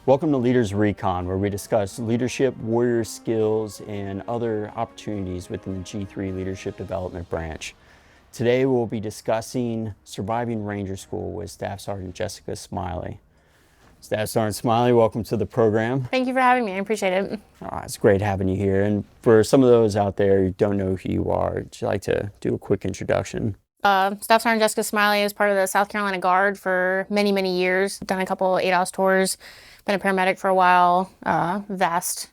Welcome to Leaders Recon, where we discuss leadership, warrior skills, and other opportunities within the G3 Leadership Development Branch. Today we'll be discussing surviving Ranger School with Staff Sergeant Jessica Smiley. Staff Sergeant Smiley, welcome to the program. Thank you for having me. I appreciate it. It's great having you here. And for some of those out there who don't know who you are, would you like to do a quick introduction? Staff Sergeant Jessica Smiley is part of the South Carolina Guard for many, many years. Done a couple ADOS tours, been a paramedic for a while. Vast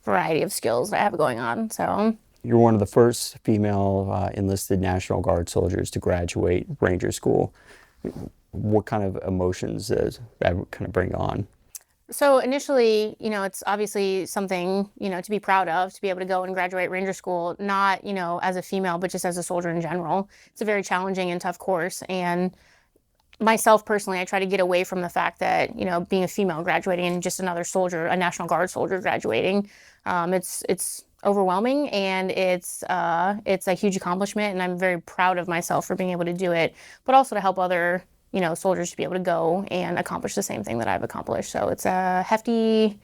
variety of skills that I have going on. So you're one of the first female enlisted National Guard soldiers to graduate Ranger School. What kind of emotions does that kind of bring on? So initially, it's obviously something, to be proud of, to be able to go and graduate Ranger School, not, as a female, but just as a soldier in general. It's a very challenging and tough course. And myself personally, I try to get away from the fact that, being a female graduating and just another soldier, a National Guard soldier graduating, it's overwhelming, and it's a huge accomplishment. And I'm very proud of myself for being able to do it, but also to help other soldiers to be able to go and accomplish the same thing that I've accomplished. So it's a hefty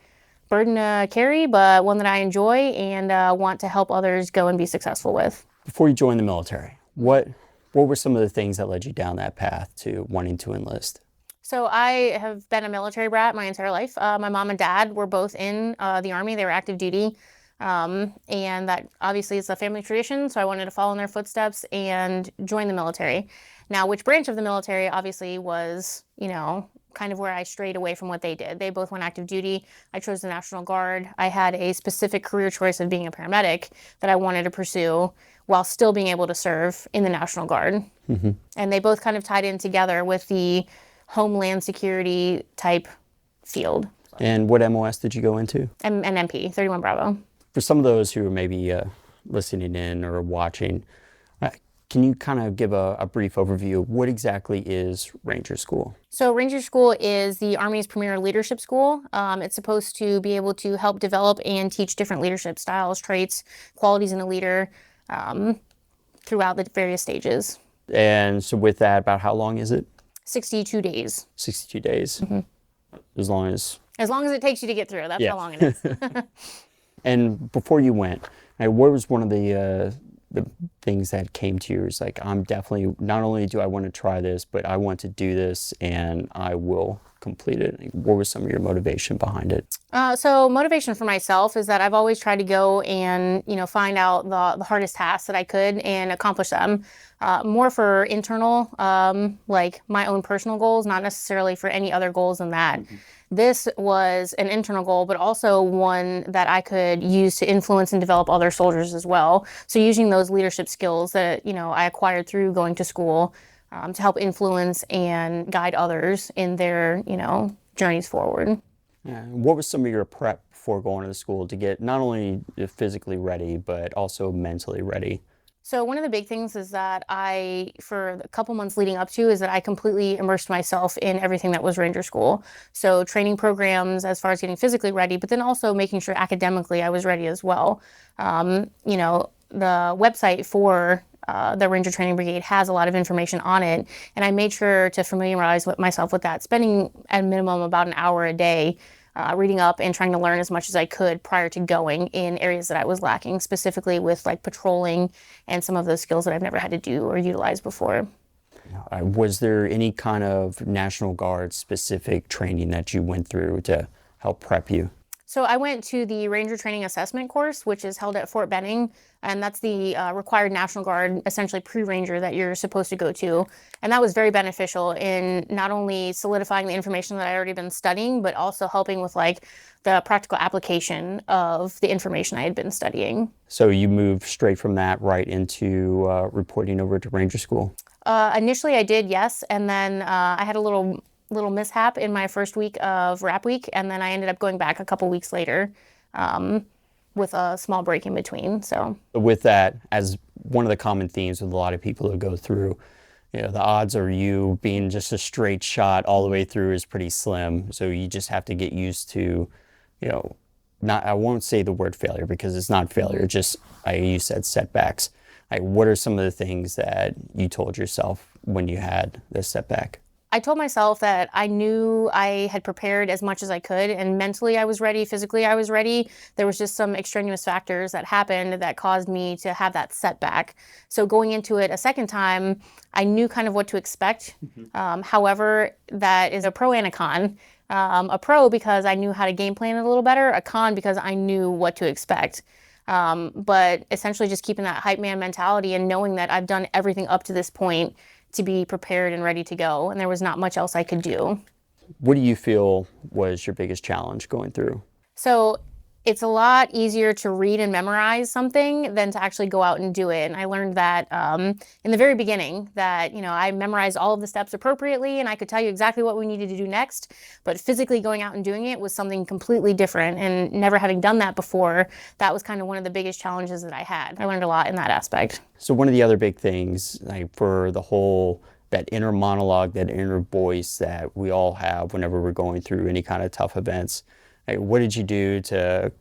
burden to carry, but one that I enjoy and want to help others go and be successful with. Before you joined the military, what were some of the things that led you down that path to wanting to enlist? So I have been a military brat my entire life. My mom and dad were both in the Army. They were active duty. And that obviously is a family tradition, so I wanted to follow in their footsteps and join the military. Now, which branch of the military obviously was, kind of where I strayed away from what they did. They both went active duty. I chose the National Guard. I had a specific career choice of being a paramedic that I wanted to pursue while still being able to serve in the National Guard. Mm-hmm. And they both kind of tied in together with the Homeland Security type field. And what MOS did you go into? An MP, 31 Bravo. For some of those who are maybe listening in or watching, can you kind of give a brief overview of what exactly is Ranger School? So Ranger School is the Army's premier leadership school. It's supposed to be able to help develop and teach different leadership styles, traits, qualities in a leader throughout the various stages. And so with that, about how long is it? 62 days. 62 days. Mm-hmm. As long as it takes you to get through. That's how long it is. And before you went, what was one of the things that came to you? Is like, I'm definitely, not only do I want to try this, but I want to do this and I will complete it. What was some of your motivation behind it? So motivation for myself is that I've always tried to go and, find out the hardest tasks that I could and accomplish them. More for internal, like my own personal goals, not necessarily for any other goals than that. Mm-hmm. This was an internal goal, but also one that I could use to influence and develop other soldiers as well. So using those leadership skills that, I acquired through going to school to help influence and guide others in their, journeys forward. What was some of your prep before going to the school to get not only physically ready, but also mentally ready? So one of the big things is that for the couple months leading up to, is that I completely immersed myself in everything that was Ranger School. So training programs as far as getting physically ready, but then also making sure academically I was ready as well. The website for the Ranger Training Brigade has a lot of information on it, and I made sure to familiarize myself with that, spending at a minimum about an hour a day reading up and trying to learn as much as I could prior to going in areas that I was lacking, specifically with like patrolling and some of those skills that I've never had to do or utilize before. Was there any kind of National Guard specific training that you went through to help prep you? So I went to the Ranger Training Assessment course, which is held at Fort Benning, and that's the required National Guard, essentially pre-Ranger, that you're supposed to go to. And that was very beneficial in not only solidifying the information that I already been studying, but also helping with like the practical application of the information I had been studying. So you moved straight from that right into reporting over to Ranger School? Initially I did, yes, and then I had a little mishap in my first week of RAP week, and then I ended up going back a couple weeks later with a small break in between. So with that, as one of the common themes with a lot of people who go through, the odds of you being just a straight shot all the way through is pretty slim. So you just have to get used to, I won't say the word failure because it's not failure, just you said setbacks. What are some of the things that you told yourself when you had this setback? I told myself that I knew I had prepared as much as I could, and mentally I was ready, physically I was ready. There was just some extraneous factors that happened that caused me to have that setback. So going into it a second time, I knew kind of what to expect. However, that is a pro and a con. A pro because I knew how to game plan it a little better, a con because I knew what to expect. But essentially just keeping that hype man mentality and knowing that I've done everything up to this point to be prepared and ready to go, and there was not much else I could do. What do you feel was your biggest challenge going through? So it's a lot easier to read and memorize something than to actually go out and do it. And I learned that in the very beginning that, I memorized all of the steps appropriately and I could tell you exactly what we needed to do next. But physically going out and doing it was something completely different. And never having done that before, that was kind of one of the biggest challenges that I had. I learned a lot in that aspect. So one of the other big things, like for the whole, that inner monologue, that inner voice that we all have whenever we're going through any kind of tough events, what did you do to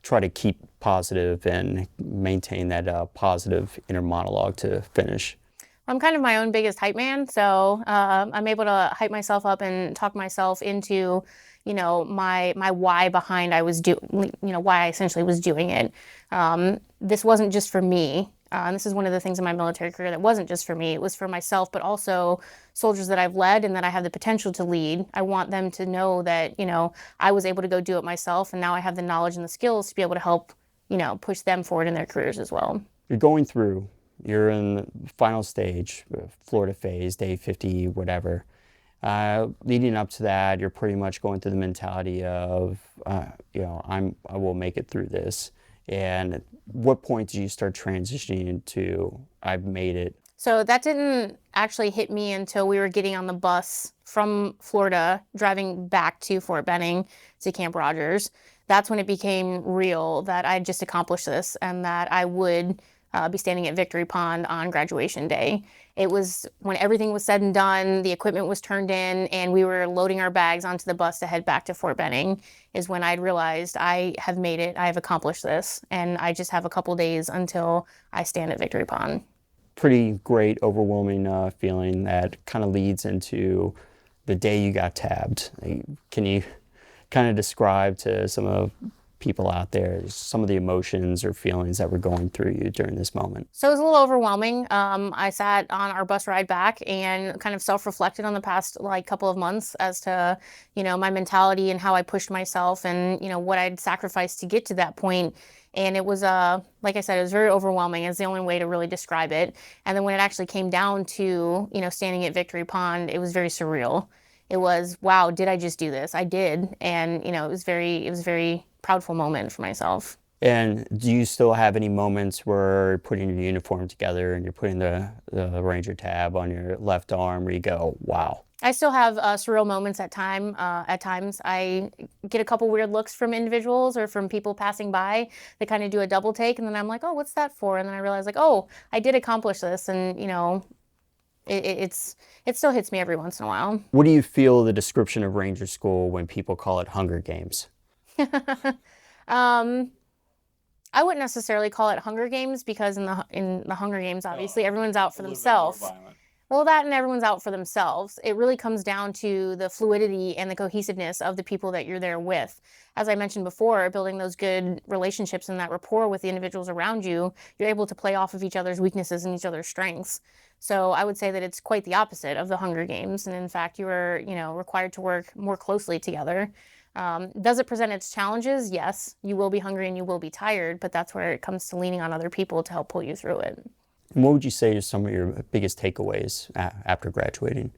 try to keep positive and maintain that positive inner monologue to finish? I'm kind of my own biggest hype man, so I'm able to hype myself up and talk myself into, my why behind why I essentially was doing it. This wasn't just for me. And this is one of the things in my military career that wasn't just for me. It was for myself, but also soldiers that I've led and that I have the potential to lead. I want them to know that, I was able to go do it myself, and now I have the knowledge and the skills to be able to help, push them forward in their careers as well. You're going through, you're in the final stage, Florida phase, day 50, whatever. Leading up to that, you're pretty much going through the mentality of, I will make it through this. And at what point did you start transitioning into, I've made it? So that didn't actually hit me until we were getting on the bus from Florida, driving back to Fort Benning to Camp Rogers. That's when it became real that I just accomplished this and that I would be standing at Victory Pond on graduation day. It was when everything was said and done, the equipment was turned in, and we were loading our bags onto the bus to head back to Fort Benning, is when I'd realized I have made it, I have accomplished this, and I just have a couple days until I stand at Victory Pond. Pretty great, overwhelming feeling that kind of leads into the day you got tabbed. Can you kind of describe to some of people out there some of the emotions or feelings that were going through you during this moment? So it was a little overwhelming. I sat on our bus ride back and kind of self-reflected on the past couple of months as to, my mentality and how I pushed myself and, what I'd sacrificed to get to that point. And it was, like I said, it was very overwhelming. It's the only way to really describe it. And then when it actually came down to, standing at Victory Pond, it was very surreal. It was, wow, did I just do this? I did. And, it was very proudful moment for myself. And do you still have any moments where you're putting your uniform together and you're putting the Ranger tab on your left arm where you go, wow? I still have surreal moments at times. I get a couple weird looks from individuals or from people passing by. They kind of do a double take, and then I'm like, oh, what's that for? And then I realize, oh, I did accomplish this, and it still hits me every once in a while. What do you feel the description of Ranger School when people call it Hunger Games? I wouldn't necessarily call it Hunger Games because in the Hunger Games, obviously, everyone's out for themselves. Well, that and everyone's out for themselves. It really comes down to the fluidity and the cohesiveness of the people that you're there with. As I mentioned before, building those good relationships and that rapport with the individuals around you, you're able to play off of each other's weaknesses and each other's strengths. So I would say that it's quite the opposite of the Hunger Games. And in fact, you are, required to work more closely together. Does it present its challenges? Yes, you will be hungry and you will be tired, but that's where it comes to leaning on other people to help pull you through it. And what would you say are some of your biggest takeaways after graduating?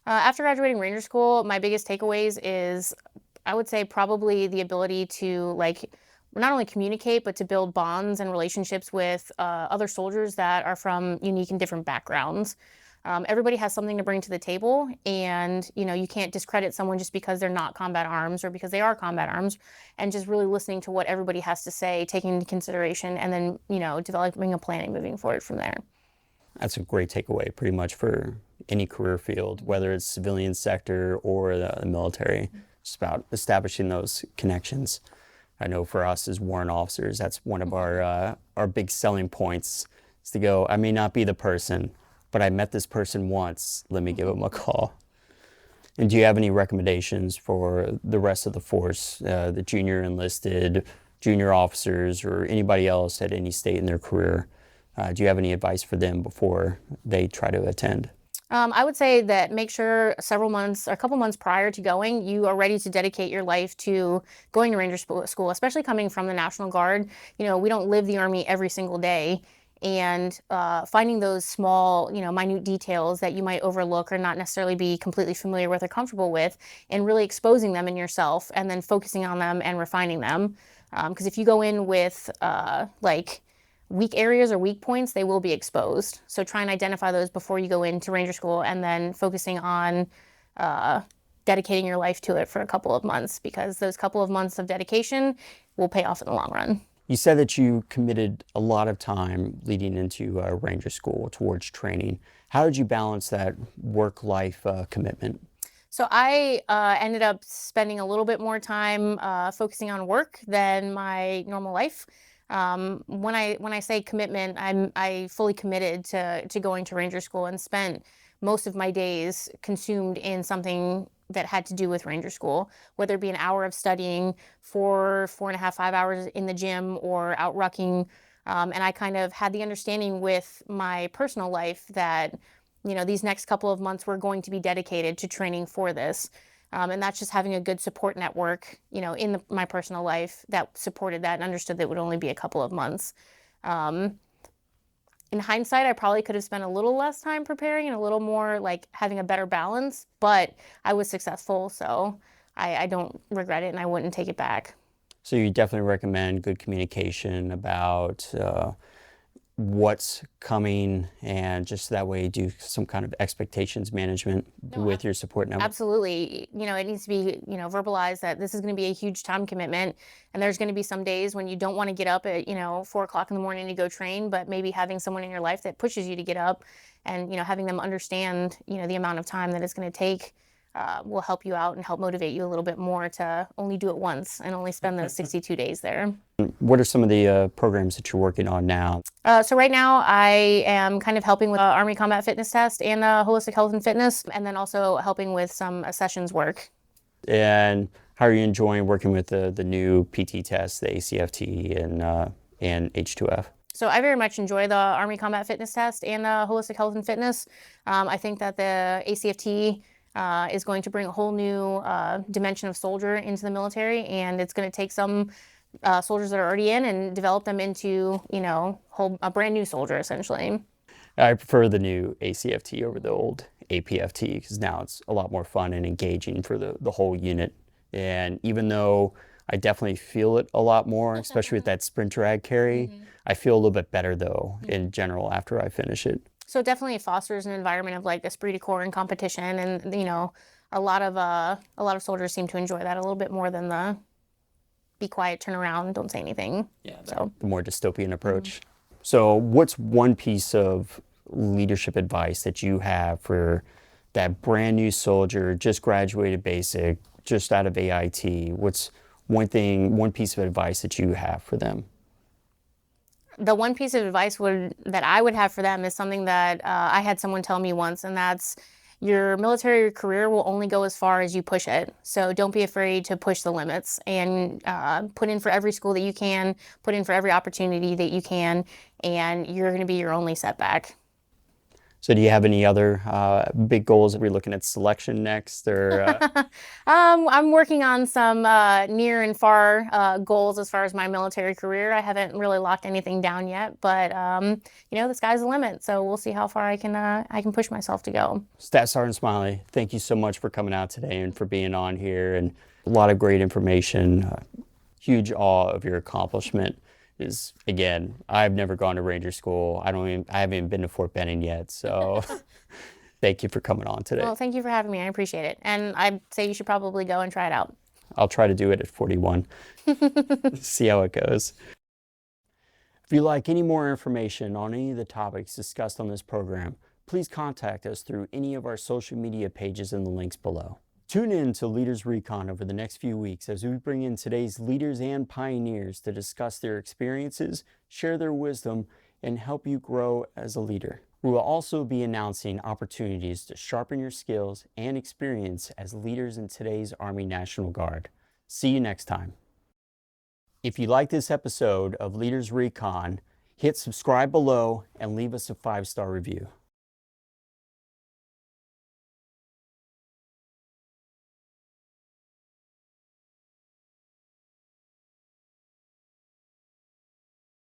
After graduating Ranger School, my biggest takeaways is, I would say, probably the ability to not only communicate, but to build bonds and relationships with other soldiers that are from unique and different backgrounds. Everybody has something to bring to the table, and you can't discredit someone just because they're not combat arms or because they are combat arms, and just really listening to what everybody has to say, taking into consideration, and then developing a plan and moving forward from there. That's a great takeaway pretty much for any career field, whether it's civilian sector or the military. It's about establishing those connections. I know for us as warrant officers, that's one of our big selling points, is to go, I may not be the person, but I met this person once, let me give them a call. And do you have any recommendations for the rest of the force, the junior enlisted, junior officers, or anybody else at any state in their career? Do you have any advice for them before they try to attend? I would say that make sure several months or a couple months prior to going, you are ready to dedicate your life to going to Ranger School, especially coming from the National Guard. You know, we don't live the Army every single day. And finding those small, minute details that you might overlook or not necessarily be completely familiar with or comfortable with, and really exposing them in yourself and then focusing on them and refining them. Because if you go in with weak areas or weak points, they will be exposed. So try and identify those before you go into Ranger School, and then focusing on dedicating your life to it for a couple of months, because those couple of months of dedication will pay off in the long run. You said that you committed a lot of time leading into Ranger School towards training. How did you balance that work-life commitment? So I ended up spending a little bit more time focusing on work than my normal life. When I say commitment, I fully committed to going to Ranger School, and spent most of my days consumed in something that had to do with Ranger School, whether it be an hour of studying, 4.5, 5 hours in the gym, or out rucking. And I kind of had the understanding with my personal life that, these next couple of months were going to be dedicated to training for this. And that's just having a good support network, in my personal life that supported that and understood that it would only be a couple of months. In hindsight, I probably could have spent a little less time preparing and a little more having a better balance, but I was successful, so I don't regret it, and I wouldn't take it back. So you definitely recommend good communication about what's coming, and just that way do some kind of expectations management with your support network. Absolutely. It needs to be, verbalized that this is going to be a huge time commitment, and there's going to be some days when you don't want to get up at, 4 o'clock in the morning to go train, but maybe having someone in your life that pushes you to get up, and, having them understand, the amount of time that it's going to take will help you out and help motivate you a little bit more to only do it once and only spend those 62 days there. What are some of the programs that you're working on now? So right now I am kind of helping with Army Combat Fitness Test and Holistic Health and Fitness, and then also helping with some sessions work. And how are you enjoying working with the new PT test, the ACFT and H2F? So I very much enjoy the Army Combat Fitness Test and Holistic Health and Fitness. I think that the ACFT is going to bring a whole new dimension of soldier into the military, and it's going to take some soldiers that are already in and develop them into, a brand new soldier, essentially. I prefer the new ACFT over the old APFT, because now it's a lot more fun and engaging for the whole unit. And even though I definitely feel it a lot more, especially with that sprint drag carry, I feel a little bit better though in general after I finish it. So it definitely fosters an environment of esprit de corps and competition, and a lot of soldiers seem to enjoy that a little bit more than the be quiet, turn around, don't say anything. Yeah, so the more dystopian approach. So what's one piece of leadership advice that you have for that brand new soldier, just graduated basic, just out of AIT? What's one piece of advice that you have for them? The one piece of advice that I would have for them is something that I had someone tell me once, and that's your military career will only go as far as you push it. So don't be afraid to push the limits, and put in for every school that you can, put in for every opportunity that you can, and you're going to be your only setback. So do you have any other big goals? Are we looking at selection next, or? I'm working on some near and far goals as far as my military career. I haven't really locked anything down yet, but the sky's the limit. So we'll see how far I can push myself to go. Staff Sergeant Smiley, thank you so much for coming out today and for being on here, and a lot of great information. Huge awe of your accomplishment. Is, again, I've never gone to Ranger School. I haven't even been to Fort Benning yet. So thank you for coming on today. Well, thank you for having me. I appreciate it. And I'd say you should probably go and try it out. I'll try to do it at 41. See how it goes. If you'd like any more information on any of the topics discussed on this program, please contact us through any of our social media pages in the links below. Tune in to Leaders Recon over the next few weeks as we bring in today's leaders and pioneers to discuss their experiences, share their wisdom, and help you grow as a leader. We will also be announcing opportunities to sharpen your skills and experience as leaders in today's Army National Guard. See you next time. If you like this episode of Leaders Recon, hit subscribe below and leave us a 5-star review.